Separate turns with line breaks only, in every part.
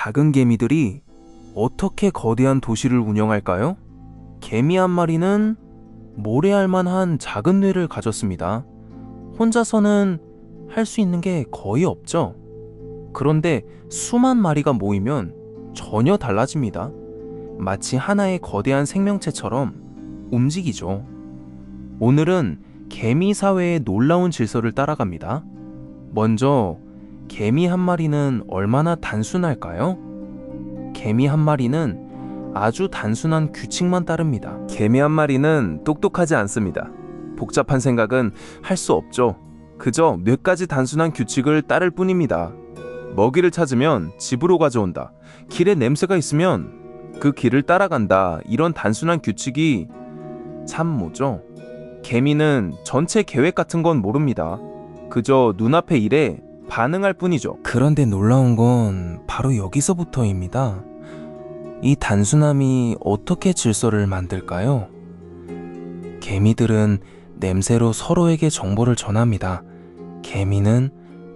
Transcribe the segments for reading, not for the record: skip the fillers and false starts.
작은 개미들이 어떻게 거대한 도시를 운영할까요? 개미 한 마리는 모래알 만한 작은 뇌를 가졌습니다. 혼자서는 할 수 있는 게 거의 없죠. 그런데 수만 마리가 모이면 전혀 달라집니다. 마치 하나의 거대한 생명체처럼 움직이죠. 오늘은 개미 사회의 놀라운 질서를 따라갑니다. 먼저 개미 한 마리는 얼마나 단순할까요? 개미 한 마리는 아주 단순한 규칙만 따릅니다. 개미 한 마리는 똑똑하지 않습니다. 복잡한 생각은 할 수 없죠. 그저 몇 가지 단순한 규칙을 따를 뿐입니다. 먹이를 찾으면 집으로 가져온다. 길에 냄새가 있으면 그 길을 따라간다. 이런 단순한 규칙이 참 뭐죠? 개미는 전체 계획 같은 건 모릅니다. 그저 눈앞의 일에 반응할 뿐이죠. 그런데 놀라운 건 바로 여기서부터입니다. 이 단순함이 어떻게 질서를 만들까요? 개미들은 냄새로 서로에게 정보를 전합니다. 개미는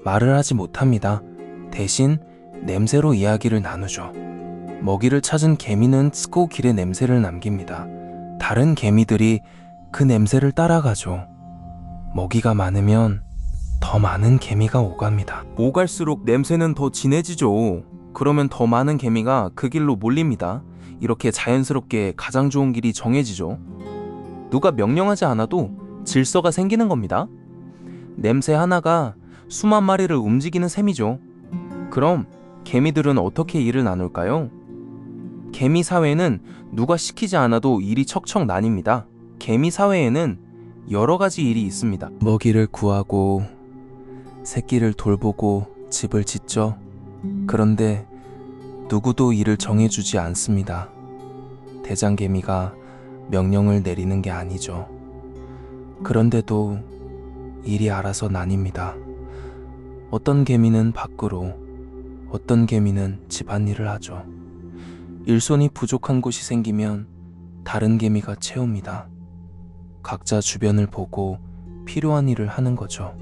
말을 하지 못합니다. 대신 냄새로 이야기를 나누죠. 먹이를 찾은 개미는 쓰고 길에 냄새를 남깁니다. 다른 개미들이 그 냄새를 따라가죠. 먹이가 많으면 더 많은 개미가 오갑니다. 오갈수록 냄새는 더 진해지죠. 그러면 더 많은 개미가 그 길로 몰립니다. 이렇게 자연스럽게 가장 좋은 길이 정해지죠. 누가 명령하지 않아도 질서가 생기는 겁니다. 냄새 하나가 수만 마리를 움직이는 셈이죠. 그럼 개미들은 어떻게 일을 나눌까요? 개미 사회는 누가 시키지 않아도 일이 척척 나뉩니다. 개미 사회에는 여러 가지 일이 있습니다. 먹이를 구하고 새끼를 돌보고 집을 짓죠. 그런데 누구도 일을 정해주지 않습니다. 대장개미가 명령을 내리는 게 아니죠. 그런데도 일이 알아서 나뉩니다. 어떤 개미는 밖으로, 어떤 개미는 집안일을 하죠. 일손이 부족한 곳이 생기면 다른 개미가 채웁니다. 각자 주변을 보고 필요한 일을 하는 거죠.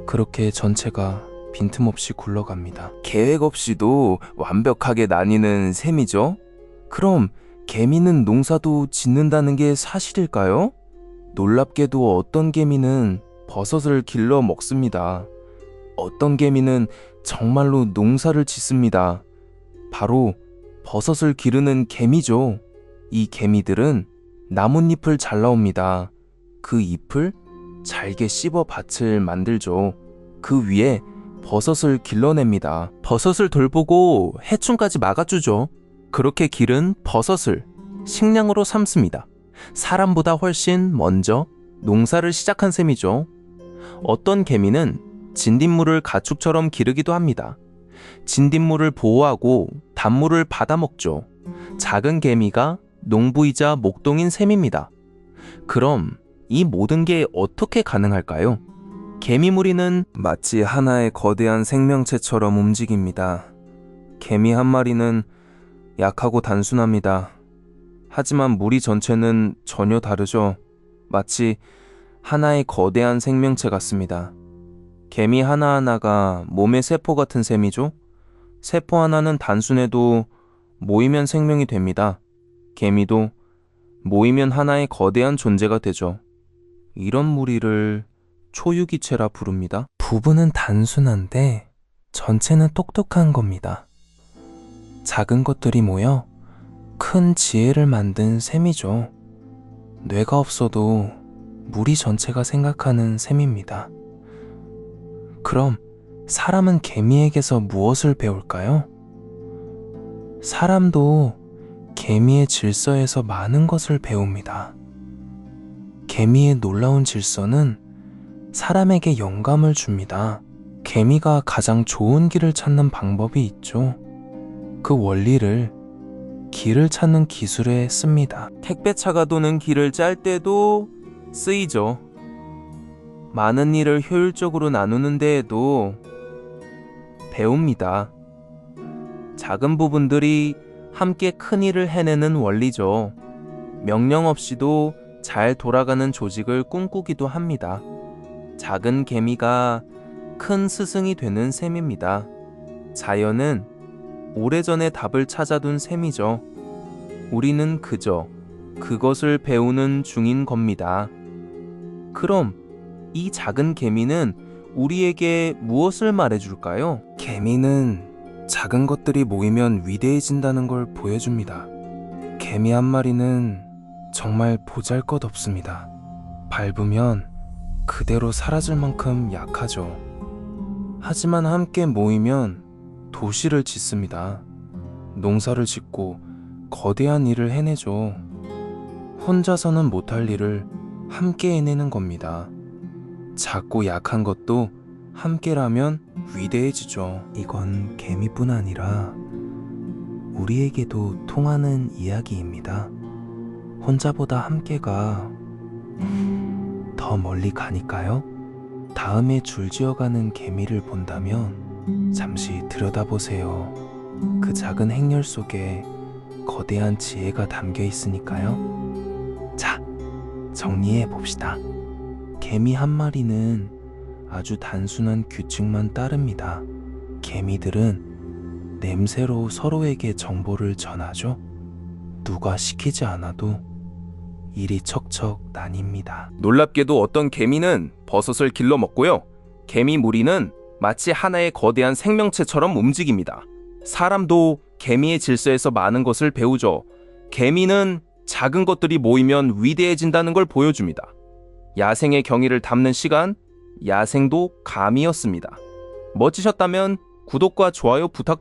그렇게 전체가 빈틈없이 굴러갑니다. 계획 없이도 완벽하게 나뉘는 셈이죠. 그럼 개미는 농사도 짓는다는 게 사실일까요? 놀랍게도 어떤 개미는 버섯을 길러 먹습니다. 어떤 개미는 정말로 농사를 짓습니다. 바로 버섯을 기르는 개미죠. 이 개미들은 나뭇잎을 잘라옵니다. 그 잎을 잘게 씹어 밭을 만들죠. 그 위에 버섯을 길러냅니다. 버섯을 돌보고 해충까지 막아주죠. 그렇게 기른 버섯을 식량으로 삼습니다. 사람보다 훨씬 먼저 농사를 시작한 셈이죠. 어떤 개미는 진딧물을 가축처럼 기르기도 합니다. 진딧물을 보호하고 단물을 받아먹죠. 작은 개미가 농부이자 목동인 셈입니다. 그럼 이 모든 게 어떻게 가능할까요? 개미무리는 마치 하나의 거대한 생명체처럼 움직입니다. 개미 한 마리는 약하고 단순합니다. 하지만 무리 전체는 전혀 다르죠. 마치 하나의 거대한 생명체 같습니다. 개미 하나하나가 몸의 세포 같은 셈이죠. 세포 하나는 단순해도 모이면 생명이 됩니다. 개미도 모이면 하나의 거대한 존재가 되죠. 이런 무리를 초유기체라 부릅니다. 부분은 단순한데 전체는 똑똑한 겁니다. 작은 것들이 모여 큰 지혜를 만든 셈이죠. 뇌가 없어도 무리 전체가 생각하는 셈입니다. 그럼 사람은 개미에게서 무엇을 배울까요? 사람도 개미의 질서에서 많은 것을 배웁니다. 개미의 놀라운 질서는 사람에게 영감을 줍니다. 개미가 가장 좋은 길을 찾는 방법이 있죠. 그 원리를 길을 찾는 기술에 씁니다. 택배차가 도는 길을 짤 때도 쓰이죠. 많은 일을 효율적으로 나누는 데에도 배웁니다. 작은 부분들이 함께 큰 일을 해내는 원리죠. 명령 없이도 잘 돌아가는 조직을 꿈꾸기도 합니다. 작은 개미가 큰 스승이 되는 셈입니다. 자연은 오래전에 답을 찾아둔 셈이죠. 우리는 그저 그것을 배우는 중인 겁니다. 그럼 이 작은 개미는 우리에게 무엇을 말해줄까요? 개미는 작은 것들이 모이면 위대해진다는 걸 보여줍니다. 개미 한 마리는 정말 보잘것없습니다. 밟으면 그대로 사라질 만큼 약하죠. 하지만 함께 모이면 도시를 짓습니다. 농사를 짓고 거대한 일을 해내죠. 혼자서는 못할 일을 함께 해내는 겁니다. 작고 약한 것도 함께라면 위대해지죠. 이건 개미뿐 아니라 우리에게도 통하는 이야기입니다. 혼자보다 함께가 더 멀리 가니까요. 다음에 줄지어가는 개미를 본다면 잠시 들여다보세요. 그 작은 행렬 속에 거대한 지혜가 담겨 있으니까요. 자, 정리해 봅시다. 개미 한 마리는 아주 단순한 규칙만 따릅니다. 개미들은 냄새로 서로에게 정보를 전하죠. 누가 시키지 않아도 일이 척척 나뉩니다. 놀랍게도 어떤 개미는 버섯을 길러 먹고요. 개미 무리는 마치 하나의 거대한 생명체처럼 움직입니다. 사람도 개미의 질서에서 많은 것을 배우죠. 개미는 작은 것들이 모이면 위대해진다는 걸 보여줍니다. 야생의 경의를 담는 시간, 야생도 감이었습니다. 멋지셨다면 구독과 좋아요 부탁드립니다.